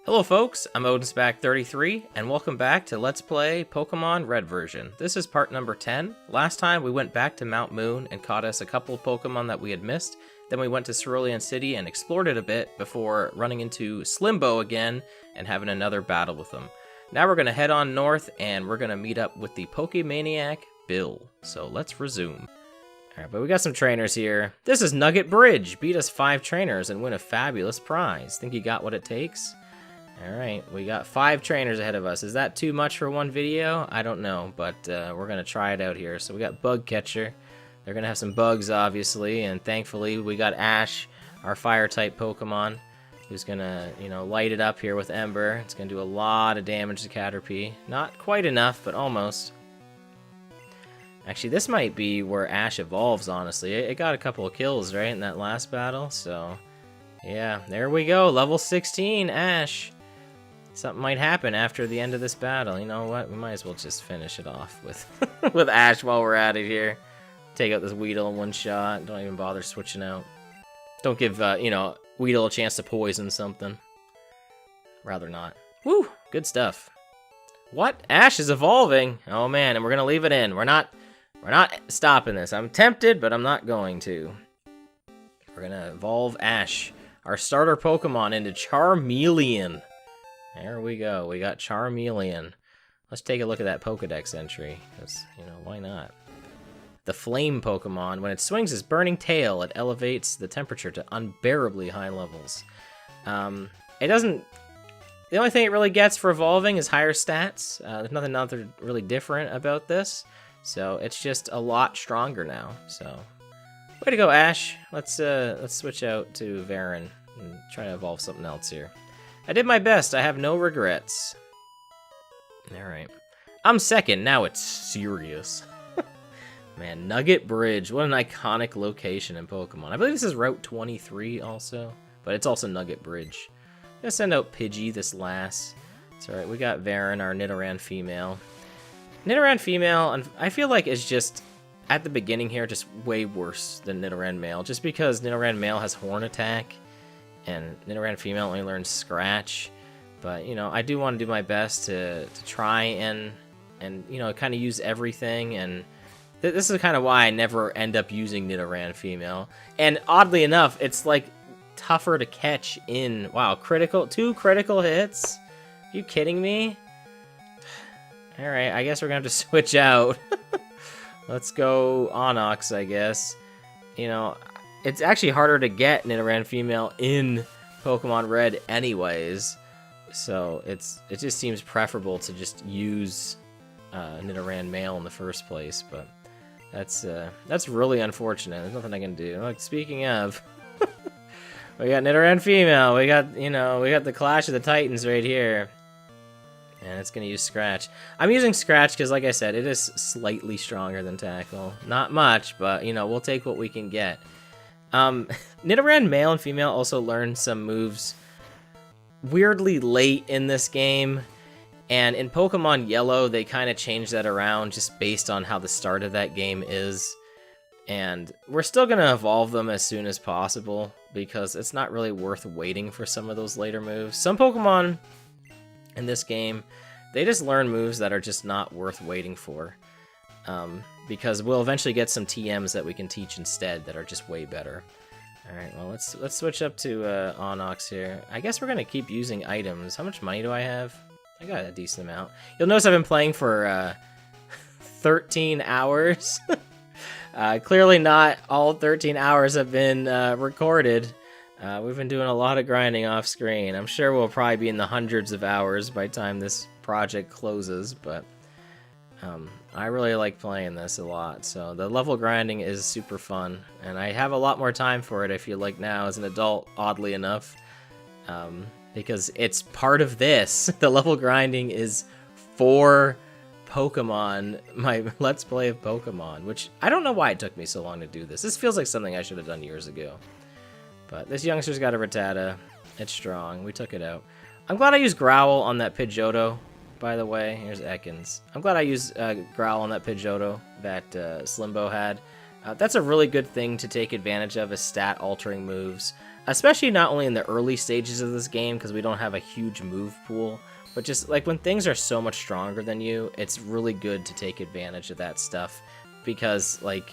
Hello folks, I'm OdinSpack 33, and welcome back to Let's Play Pokemon Red version. This is part number 10. Last time we went back to Mount Moon and caught us a couple of Pokemon that we had missed. Then we went to Cerulean City and explored it a bit before running into Slimbo again and having another battle with them. Now we're going to head on north and we're going to meet up with the Pokemaniac Bill. So let's resume. Alright, but we got some trainers here. This is Nugget Bridge. Beat us 5 trainers and win a fabulous prize. Think you got what it takes? Alright, we got 5 trainers ahead of us. Is that too much for one video? I don't know, but we're going to try it out here. So we got Bug Catcher. They're going to have some bugs, obviously, and thankfully we got Ash, our Fire-type Pokemon, who's going to, light it up here with Ember. It's going to do a lot of damage to Caterpie. Not quite enough, but almost. Actually, this might be where Ash evolves, honestly. It got a couple of kills, right, in that last battle, so... yeah, there we go, level 16, Ash. Something might happen after the end of this battle. You know what? We might as well just finish it off with with Ash while we're at it here. Take out this Weedle in one shot. Don't even bother switching out. Don't give, Weedle a chance to poison something. Rather not. Woo! Good stuff. What? Ash is evolving! Oh man, and we're gonna leave it in. We're not stopping this. I'm tempted, but I'm not going to. We're gonna evolve Ash, our starter Pokemon, into Charmeleon. There we go. We got Charmeleon. Let's take a look at that Pokedex entry, because, why not? The Flame Pokemon, when it swings its burning tail, it elevates the temperature to unbearably high levels. It doesn't... the only thing it really gets for evolving is higher stats. There's nothing really different about this, so it's just a lot stronger now, so... way to go, Ash. Let's switch out to Varan and try to evolve something else here. I did my best. I have no regrets. Alright. I'm second. Now it's serious. Man, Nugget Bridge. What an iconic location in Pokemon. I believe this is Route 23 also. But it's also Nugget Bridge. I'm gonna send out Pidgey this last. It's alright. We got Varan, our Nidoran female. Nidoran female, I feel like is just... at the beginning here, just way worse than Nidoran male. Just because Nidoran male has Horn Attack. And Nidoran female only learns Scratch, but I do want to do my best to try and kind of use everything. And this is kind of why I never end up using Nidoran female. And oddly enough, it's like tougher to catch in. Wow, 2 critical hits? Are you kidding me? All right, I guess we're gonna have to switch out. Let's go Onyx, I guess. It's actually harder to get Nidoran female in Pokemon Red anyways, so it just seems preferable to just use Nidoran male in the first place, but that's really unfortunate. There's nothing I can do. Like, speaking of, we got Nidoran female, we got the Clash of the Titans right here, and it's gonna use Scratch. I'm using Scratch because, like I said, it is slightly stronger than Tackle. Not much, but we'll take what we can get. Nidoran male and female also learn some moves weirdly late in this game, and in Pokemon Yellow they kind of changed that around just based on how the start of that game is, and we're still going to evolve them as soon as possible because it's not really worth waiting for some of those later moves. Some Pokemon in this game, they just learn moves that are just not worth waiting for. Because we'll eventually get some TMs that we can teach instead that are just way better. Alright, well, let's switch up to Onyx here. I guess we're going to keep using items. How much money do I have? I got a decent amount. You'll notice I've been playing for 13 hours. Clearly not all 13 hours have been recorded. We've been doing a lot of grinding off screen. I'm sure we'll probably be in the hundreds of hours by the time this project closes, but... I really like playing this a lot, so the level grinding is super fun, and I have a lot more time for it, I feel like, now as an adult, oddly enough, because it's part of this. The level grinding is for Pokemon, my Let's Play of Pokemon, which I don't know why it took me so long to do this. This feels like something I should have done years ago, but this youngster's got a Rattata. It's strong. We took it out. I'm glad I used Growl on that Pidgeotto. By the way, here's Ekans. I'm glad I used Growl on that Pidgeotto that Slimbo had. That's a really good thing to take advantage of, is stat altering moves, especially not only in the early stages of this game because we don't have a huge move pool, but just like when things are so much stronger than you, it's really good to take advantage of that stuff because, like,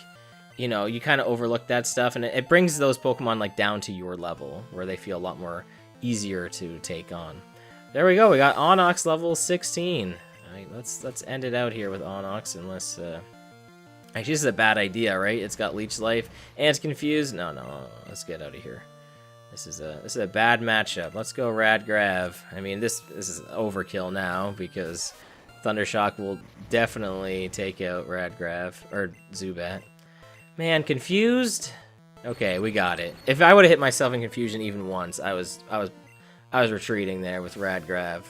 you know, you kind of overlook that stuff and it brings those Pokemon like down to your level where they feel a lot more easier to take on. There we go. We got Onyx level 16. All right, let's end it out here with Onyx, unless actually this is a bad idea, right? It's got Leech Life and it's confused. No, let's get out of here. This is a bad matchup. Let's go Radgrav. I mean, this is overkill now because Thundershock will definitely take out Radgrav or Zubat. Man, confused. Okay, we got it. If I would have hit myself in confusion even once, I was retreating there with Radgrav.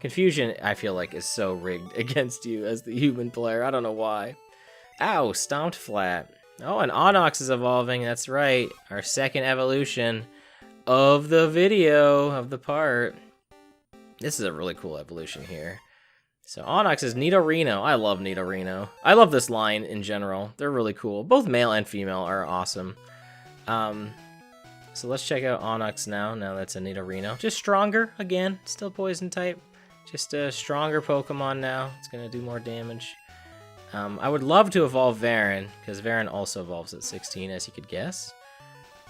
Confusion, I feel like, is so rigged against you as the human player. I don't know why. Ow, stomped flat. Oh, and Onyx is evolving. That's right. Our second evolution of the video, of the part. This is a really cool evolution here. So Onyx is Nidorino. I love Nidorino. I love this line in general. They're really cool. Both male and female are awesome. So let's check out Onyx now. Now that's a Nidorino. Just stronger, again. Still poison type. Just a stronger Pokemon now. It's going to do more damage. I would love to evolve Varan, because Varan also evolves at 16, as you could guess.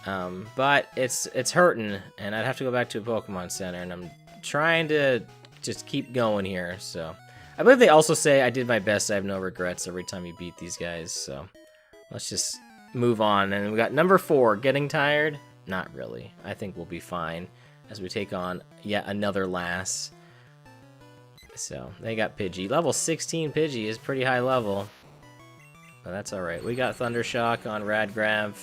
But it's hurting, and I'd have to go back to a Pokemon Center, and I'm trying to just keep going here. So I believe they also say I did my best, I have no regrets every time you beat these guys. So let's just move on. And we got number 4, Getting Tired. Not really. I think we'll be fine as we take on yet another Lass. So they got Pidgey. Level 16 Pidgey is pretty high level, but that's alright. We got Thundershock on Radgrav,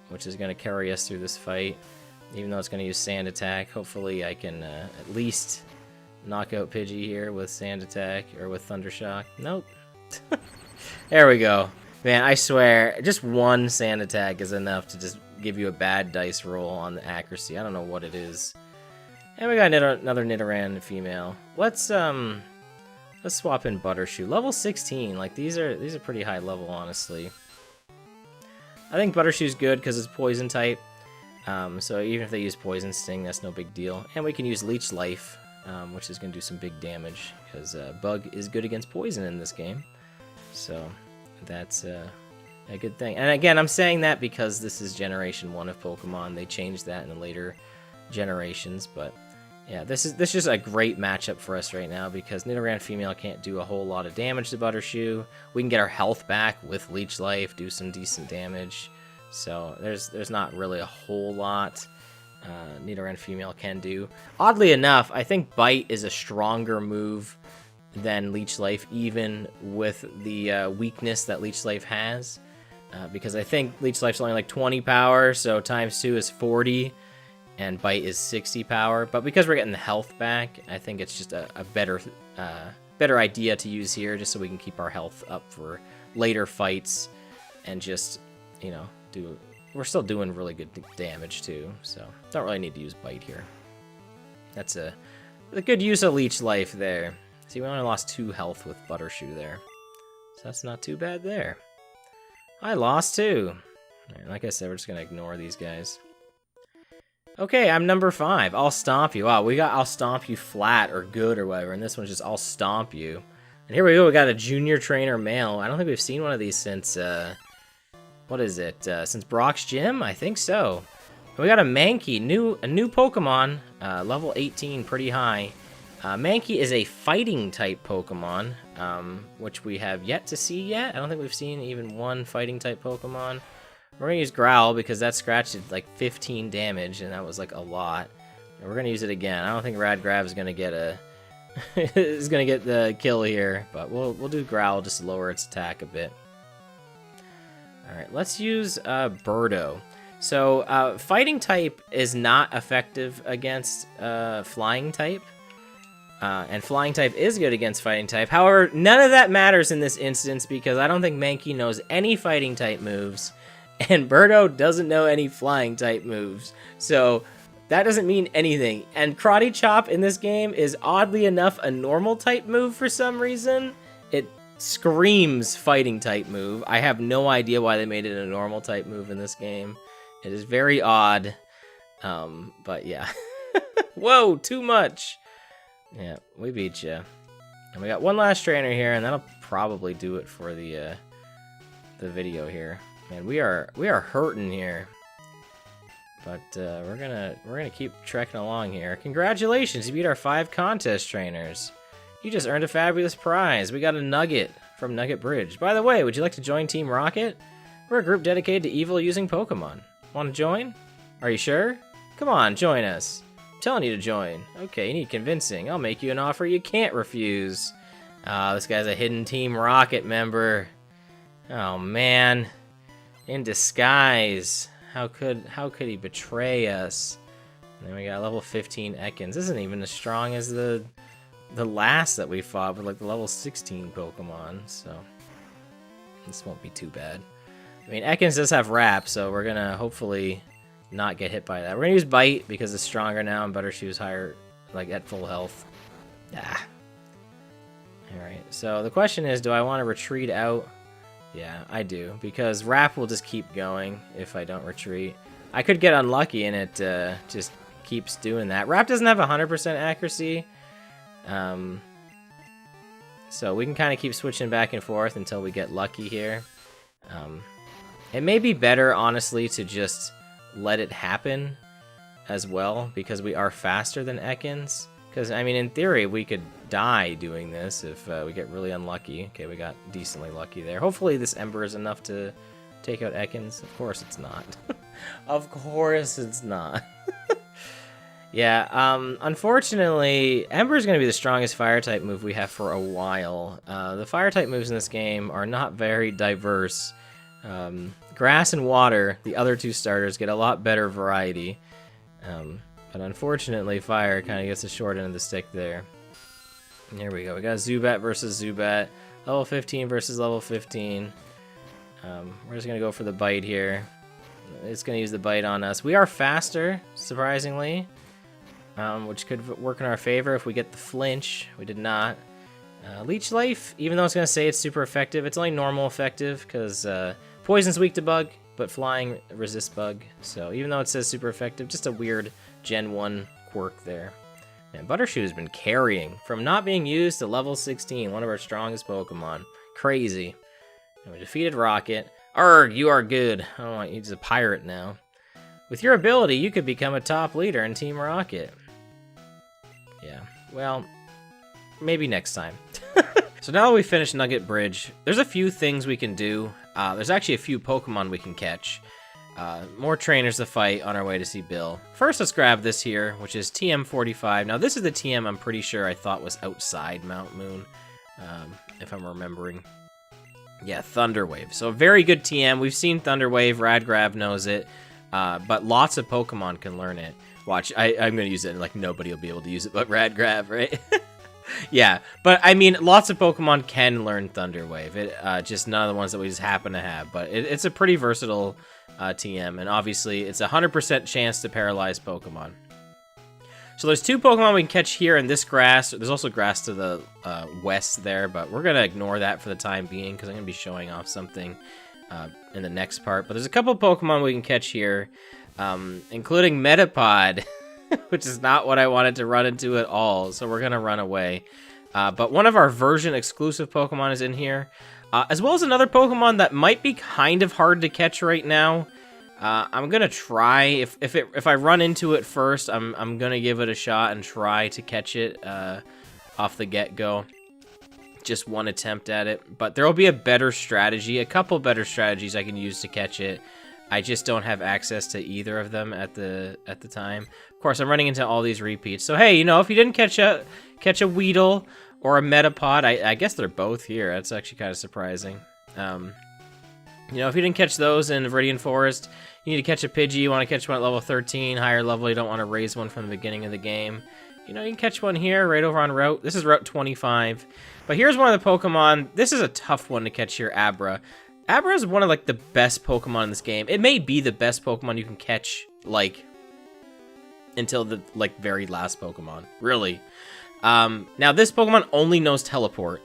which is going to carry us through this fight, even though it's going to use Sand Attack. Hopefully I can at least knock out Pidgey here with Sand Attack, or with Thundershock. Nope. There we go. Man, I swear, just one Sand Attack is enough to just give you a bad dice roll on the accuracy. I don't know what it is. And we got another Nidoran female. Let's swap in Buttershoe. Level 16. Like, these are pretty high level, honestly. I think Buttershoe's good because it's poison type. So even if they use Poison Sting, that's no big deal. And we can use Leech Life, which is going to do some big damage because Bug is good against poison in this game. So that's a good thing. And again, I'm saying that because this is Generation 1 of Pokemon. They changed that in the later generations, but yeah, this is just a great matchup for us right now because Nidoran female can't do a whole lot of damage to Buttershoe. We can get our health back with Leech Life, do some decent damage. So there's not really a whole lot Nidoran female can do. Oddly enough, I think Bite is a stronger move than Leech Life, even with the weakness that Leech Life has, because I think Leech Life's only like 20 power, so times 2 is 40. And Bite is 60 power, but because we're getting the health back, I think it's just a better idea to use here, just so we can keep our health up for later fights, and just, you know, we're still doing really good damage too, so don't really need to use Bite here. That's a good use of Leech Life there. See, we only lost 2 health with Buttershoe there, so that's not too bad there. I lost 2. Right, like I said, we're just gonna ignore these guys. Okay, I'm number 5. I'll stomp you. Wow, we got I'll stomp you flat or good or whatever, and this one's just I'll stomp you. And here we go, we got a junior trainer male. I don't think we've seen one of these since, what is it? Since Brock's Gym? I think so. And we got a Mankey, a new Pokemon, level 18, pretty high. Mankey is a fighting type Pokemon, which we have yet to see yet. I don't think we've seen even one fighting type Pokemon. We're going to use Growl because that scratched like 15 damage, and that was like a lot. And we're going to use it again. I don't think Radgrav is going to get is going to get the kill here, but we'll do Growl just to lower its attack a bit. All right, let's use Birdo. So fighting type is not effective against flying type. And flying type is good against fighting type. However, none of that matters in this instance because I don't think Mankey knows any fighting type moves. And Birdo doesn't know any flying type moves, so that doesn't mean anything. And Karate Chop in this game is oddly enough a normal type move for some reason. It screams fighting type move. I have no idea why they made it a normal type move in this game. It is very odd. But yeah. Whoa, too much. Yeah, we beat you. And we got one last trainer here, and that'll probably do it for the video here. Man, we are hurting here. But we're gonna keep trekking along here. Congratulations, you beat our 5 contest trainers. You just earned a fabulous prize. We got a nugget from Nugget Bridge. By the way, would you like to join Team Rocket? We're a group dedicated to evil using Pokemon. Want to join? Are you sure? Come on, join us. I'm telling you to join. Okay, you need convincing. I'll make you an offer you can't refuse. This guy's a hidden Team Rocket member. Oh man, in disguise. How could he betray us? And then we got level 15 Ekans. This isn't even as strong as the last that we fought with like the level 16 Pokemon, so this won't be too bad. I mean, Ekans does have Wrap, so we're gonna hopefully not get hit by that. We're gonna use Bite because it's stronger now, and Buttershoe's higher, like at full health. Ah. Alright, so the question is, do I want to retreat out? Yeah, I do, because Wrap will just keep going if I don't retreat. I could get unlucky and it just keeps doing that. Wrap doesn't have 100% accuracy, so we can kind of keep switching back and forth until we get lucky here. It may be better, honestly, to just let it happen as well, because we are faster than Ekans. Because, I mean, in theory, we could die doing this if we get really unlucky. Okay, we got decently lucky there. Hopefully this Ember is enough to take out Ekans. Of course it's not. Of course it's not. Yeah, unfortunately, Ember is going to be the strongest Fire-type move we have for a while. The Fire-type moves in this game are not very diverse. Grass and Water, the other 2 starters, get a lot better variety. But unfortunately, Fire kind of gets the short end of the stick there. Here we go. We got Zubat versus Zubat. Level 15 versus level 15. We're just going to go for the Bite here. It's going to use the Bite on us. We are faster, surprisingly, which could work in our favor if we get the Flinch. We did not. Leech Life, even though it's going to say it's super effective, it's only normal effective because Poison's weak to Bug, but Flying resists Bug. So even though it says super effective, just a weird Gen 1 quirk there. And Buttershoe has been carrying from not being used to level 16, one of our strongest Pokemon. Crazy. And we defeated Rocket. Arrgh, you are good. I don't want you to a pirate now. With your ability, you could become a top leader in Team Rocket. Yeah, well, maybe next time. So now that we finished Nugget Bridge, there's a few things we can do. There's actually a few Pokemon we can catch. More trainers to fight on our way to see Bill. First, let's grab this here, which is TM45. Now, this is the TM I'm pretty sure I thought was outside Mount Moon, if I'm remembering. Yeah, Thunderwave. So a very good TM. We've seen Thunderwave. Radgrav knows it, but lots of Pokemon can learn it. Watch, I'm going to use it, and like nobody will be able to use it but Radgrav, right? Yeah, but I mean, lots of Pokemon can learn Thunderwave. It just none of the ones that we just happen to have, but it's a pretty versatile TM, and obviously it's a 100% chance to paralyze Pokemon. So there's 2 Pokemon we can catch here in this grass. There's also grass to the west there, but we're going to ignore that for the time being because I'm going to be showing off something in the next part. But there's a couple Pokemon we can catch here, including Metapod, which is not what I wanted to run into at all, so we're going to run away. But one of our version exclusive Pokemon is in here, as well as another Pokemon that might be kind of hard to catch right now. I'm gonna try, if I run into it first, I'm gonna give it a shot and try to catch it off the get-go. Just one attempt at it, but there will be a better strategy, a couple better strategies I can use to catch it. I just don't have access to either of them at the time. Of course, I'm running into all these repeats. So hey, you know, if you didn't catch a Weedle or a Metapod, I guess they're both here. That's actually kind of surprising. You know, if you didn't catch those in Viridian Forest, you need to catch a Pidgey. You want to catch one at level 13, higher level. You don't want to raise one from the beginning of the game. You know, you can catch one here, right over on Route. This is Route 25. But here's one of the Pokemon. This is a tough one to catch here, Abra. Abra is one of, like, the best Pokemon in this game. It may be the best Pokemon you can catch, like, until the, like, very last Pokemon. Really. Now, this Pokemon only knows Teleport.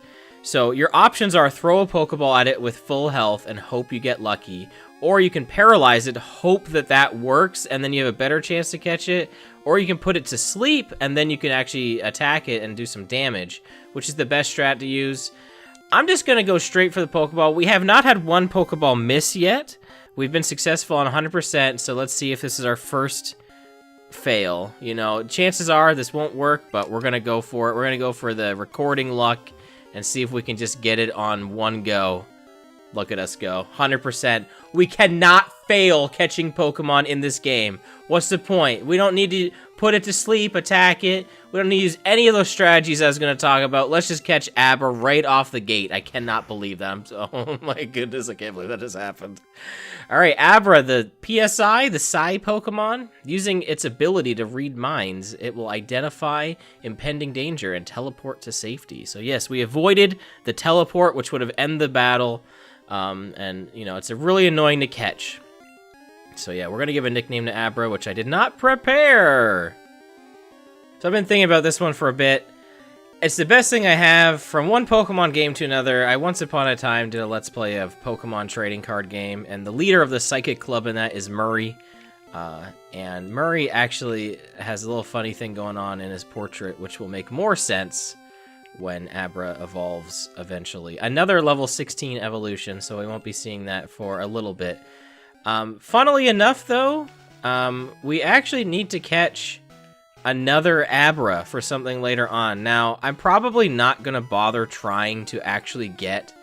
So your options are throw a Pokeball at it with full health and hope you get lucky. Or you can paralyze it, hope that that works, and then you have a better chance to catch it. Or you can put it to sleep, and then you can actually attack it and do some damage, which is the best strat to use. I'm just going to go straight for the Pokeball. We have not had one Pokeball miss yet. We've been successful on 100%, so let's see if this is our first fail. You know, chances are this won't work, but we're going to go for it. We're going to go for the recording luck and see if we can just get it on one go. Look at us go. 100%. We cannot fail catching Pokemon in this game. What's the point? We don't need to put it to sleep, attack it. We don't need to use any of those strategies I was going to talk about. Let's just catch Abra right off the gate. I cannot believe that. Oh my goodness, I can't believe that just happened. All right, Abra, the PSI, the Psy Pokemon, using its ability to read minds, it will identify impending danger and teleport to safety. So yes, we avoided the teleport, which would have ended the battle. And, you know, it's really annoying to catch. So yeah, we're going to give a nickname to Abra, which I did not prepare. So I've been thinking about this one for a bit. It's the best thing I have from one Pokemon game to another. I once upon a time did a Let's Play of Pokemon trading card game, and the leader of the Psychic Club in that is Murray. And Murray actually has a little funny thing going on in his portrait, which will make more sense when Abra evolves eventually. Another level 16 evolution, so we won't be seeing that for a little bit. Funnily enough, though, we actually need to catch another Abra for something later on. Now, I'm probably not going to bother trying to actually get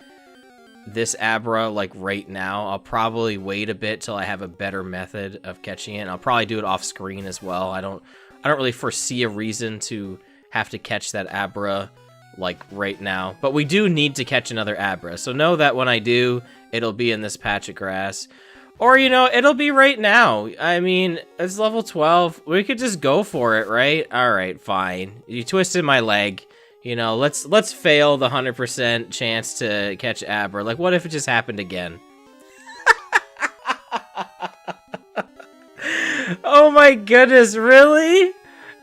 this Abra, like, right now. I'll probably wait a bit till I have a better method of catching it. And I'll probably do it off screen as well. I don't really foresee a reason to have to catch that Abra, like, right now. But we do need to catch another Abra. So know that when I do, it'll be in this patch of grass. Or, you know, it'll be right now. I mean, it's level 12. We could just go for it, right? Alright, fine. You twisted my leg. You know, let's fail the 100% chance to catch Abra. Like, what if it just happened again? Oh my goodness, really?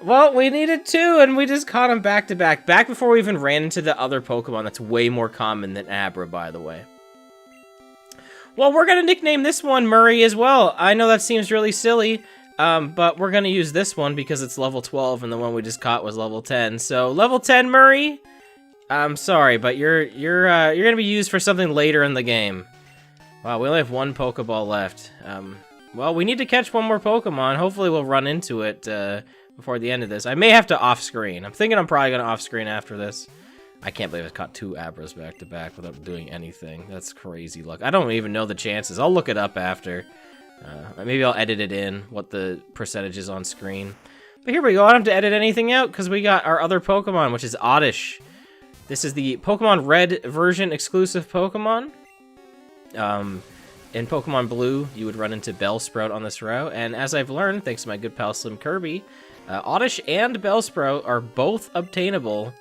Well, we needed two, and we just caught him back to back. Back before we even ran into the other Pokemon that's way more common than Abra, by the way. Well, we're going to nickname this one Murray as well. I know that seems really silly, but we're going to use this one because it's level 12 and the one we just caught was level 10. So, level 10 Murray, I'm sorry, but you're going to be used for something later in the game. Wow, we only have one Pokeball left. Well, we need to catch one more Pokemon. Hopefully we'll run into it before the end of this. I may have to off-screen. I'm thinking I'm probably going to off-screen after this. I can't believe I caught two Abras back-to-back without doing anything. That's crazy luck. I don't even know the chances. I'll look it up after. Maybe I'll edit it in, what the percentage is on screen. But here we go. I don't have to edit anything out because we got our other Pokemon, which is Oddish. This is the Pokemon Red version exclusive Pokemon. In Pokemon Blue, you would run into Bellsprout on this route. And as I've learned, thanks to my good pal Slim Kirby, Oddish and Bellsprout are both obtainable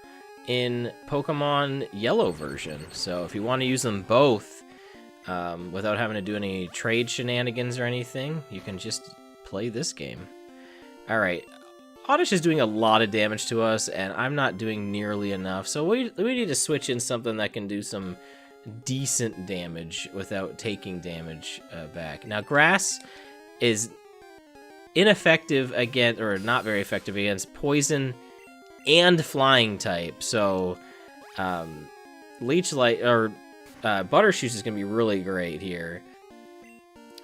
in Pokemon Yellow version. So if you want to use them both without having to do any trade shenanigans or anything, you can just play this game. Alright, Oddish is doing a lot of damage to us, and I'm not doing nearly enough. So we need to switch in something that can do some decent damage without taking damage back. Now, Grass is ineffective against, or not very effective against, Poison and Flying type, so Leech Life or Buttershoes is gonna be really great here.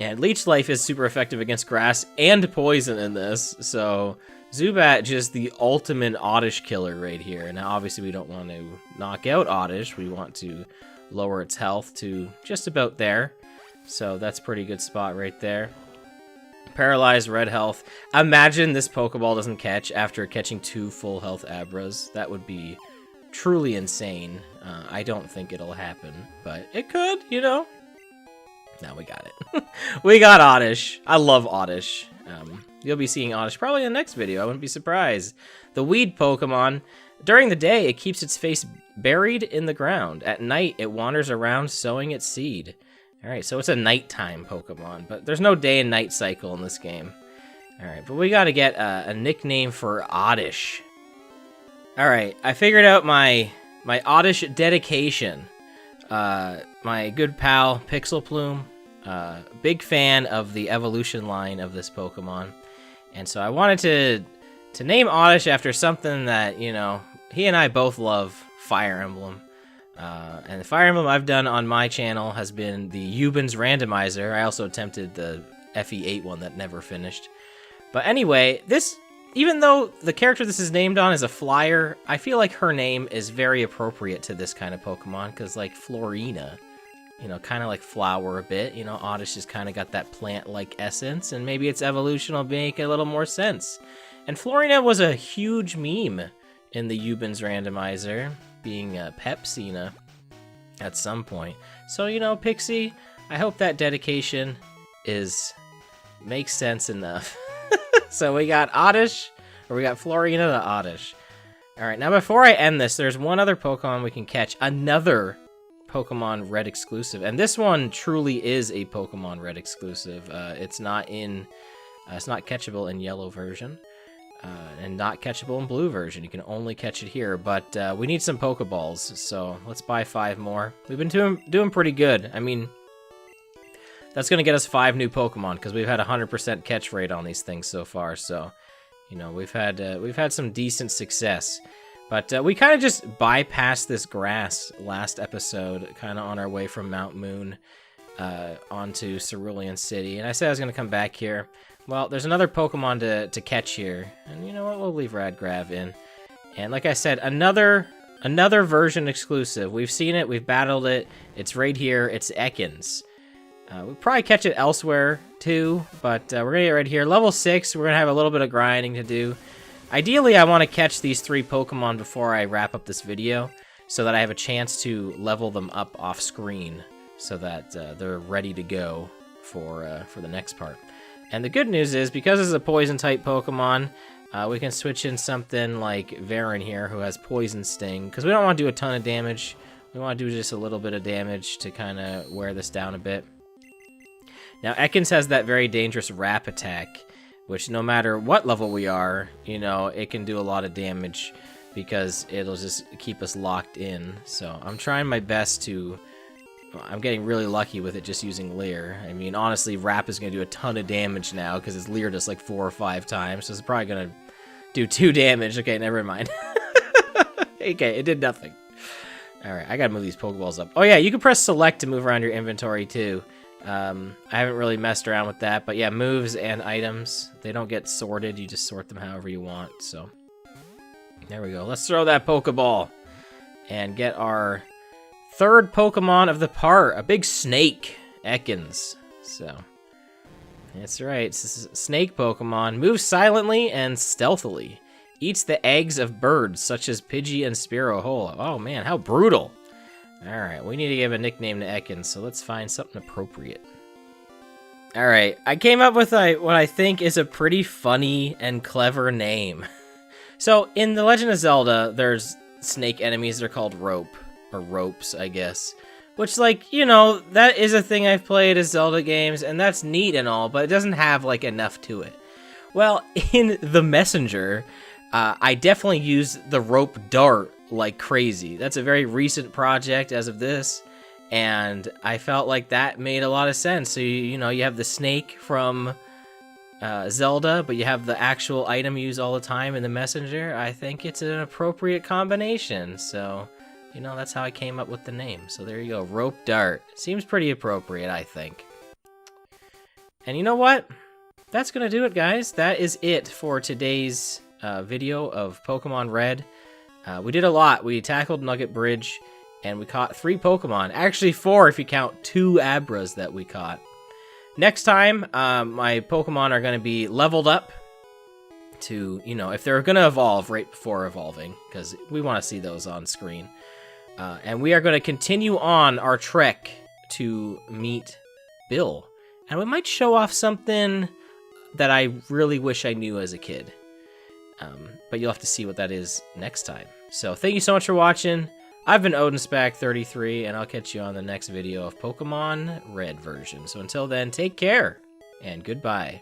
And Leech Life is super effective against Grass and Poison in this, so Zubat just the ultimate Oddish killer right here. Now obviously we don't want to knock out Oddish, we want to lower its health to just about there, so that's a pretty good spot right there. Paralyzed, red health. Imagine this Pokeball doesn't catch after catching two full health Abras. That would be truly insane. I don't think it'll happen, but it could, you know. Now we got it. We got Oddish. I love Oddish. You'll be seeing Oddish probably in the next video. I wouldn't be surprised. The Weed Pokemon. During the day, it keeps its face buried in the ground. At night, it wanders around sowing its seed. Alright, so it's a nighttime Pokemon, but there's no day and night cycle in this game. Alright, but we gotta get a nickname for Oddish. Alright, I figured out my my oddish dedication. My good pal Pixel Plume, big fan of the evolution line of this Pokemon, and so I wanted to name Oddish after something that, you know, he and I both love, Fire Emblem. And the Fire Emblem I've done on my channel has been the Ubin's Randomizer. I also attempted the FE8 one that never finished. But anyway, this, even though the character this is named on is a flyer, I feel like her name is very appropriate to this kind of Pokemon, because like Florina, you know, kind of like flower a bit, you know, Oddish has kind of got that plant-like essence, and maybe its evolution will make a little more sense. And Florina was a huge meme in the Ubin's Randomizer, being Pepsina at some point. So, you know, Pixie, I hope that dedication makes sense enough. So we got Oddish, or we got Florina the Oddish. Alright, now before I end this, there's one other Pokemon we can catch, another Pokemon Red exclusive, and this one truly is a Pokemon Red exclusive. It's not catchable in Yellow version. And not catchable in Blue version. You can only catch it here, but we need some Pokeballs, so let's buy 5 more. We've been doing pretty good. I mean, that's going to get us 5 new Pokemon, because we've had 100% catch rate on these things so far, so, you know, we've had some decent success. But we kind of just bypassed this grass last episode, kind of on our way from Mount Moon onto Cerulean City, and I said I was going to come back here. Well, there's another Pokemon to catch here, and you know what, we'll leave Radgrav in. And like I said, another version exclusive. We've seen it, we've battled it, it's right here, it's Ekans. We'll probably catch it elsewhere too, but we're gonna get right here. Level 6, we're gonna have a little bit of grinding to do. Ideally, I want to catch these 3 Pokemon before I wrap up this video, so that I have a chance to level them up off screen, so that they're ready to go for the next part. And the good news is, because this is a Poison-type Pokemon, we can switch in something like Varen here, who has Poison Sting, because we don't want to do a ton of damage. We want to do just a little bit of damage to kind of wear this down a bit. Now, Ekans has that very dangerous Wrap attack, which no matter what level we are, you know, it can do a lot of damage, because it'll just keep us locked in. So I'm trying my best to... I'm getting really lucky with it just using Leer. I mean, honestly, Wrap is going to do a ton of damage now, because it's leered us like 4 or 5 times, so it's probably going to do 2 damage. Okay, never mind. Okay, it did nothing. Alright, I gotta move these Pokeballs up. Oh yeah, you can press select to move around your inventory too. I haven't really messed around with that, but yeah, moves and items, they don't get sorted, you just sort them however you want, so. There we go, let's throw that Pokeball and get our 3rd Pokemon of the part, a big snake, Ekans. So, that's right, this is a snake Pokemon. Moves silently and stealthily. Eats the eggs of birds, such as Pidgey and Spearow. Oh man, how brutal. Alright, we need to give a nickname to Ekans, so let's find something appropriate. Alright, I came up with what I think is a pretty funny and clever name. So, in The Legend of Zelda, there's snake enemies, they're called Rope. Or ropes, I guess. Which, like, you know, that is a thing I've played as Zelda games, and that's neat and all, but it doesn't have, like, enough to it. Well, in The Messenger, I definitely used the rope dart like crazy. That's a very recent project as of this, and I felt like that made a lot of sense. So, you know, you have the snake from Zelda, but you have the actual item used all the time in The Messenger. I think it's an appropriate combination, so... You know, that's how I came up with the name. So there you go, Rope Dart. Seems pretty appropriate, I think. And you know what? That's gonna do it, guys. That is it for today's video of Pokemon Red. We did a lot. We tackled Nugget Bridge, and we caught 3 Pokemon. Actually 4 if you count 2 Abras that we caught. Next time, my Pokemon are gonna be leveled up to, you know, if they're gonna evolve right before evolving, because we want to see those on screen. And we are going to continue on our trek to meet Bill. And we might show off something that I really wish I knew as a kid. But you'll have to see what that is next time. So thank you so much for watching. I've been OdinSpack33, and I'll catch you on the next video of Pokemon Red version. So until then, take care, and goodbye.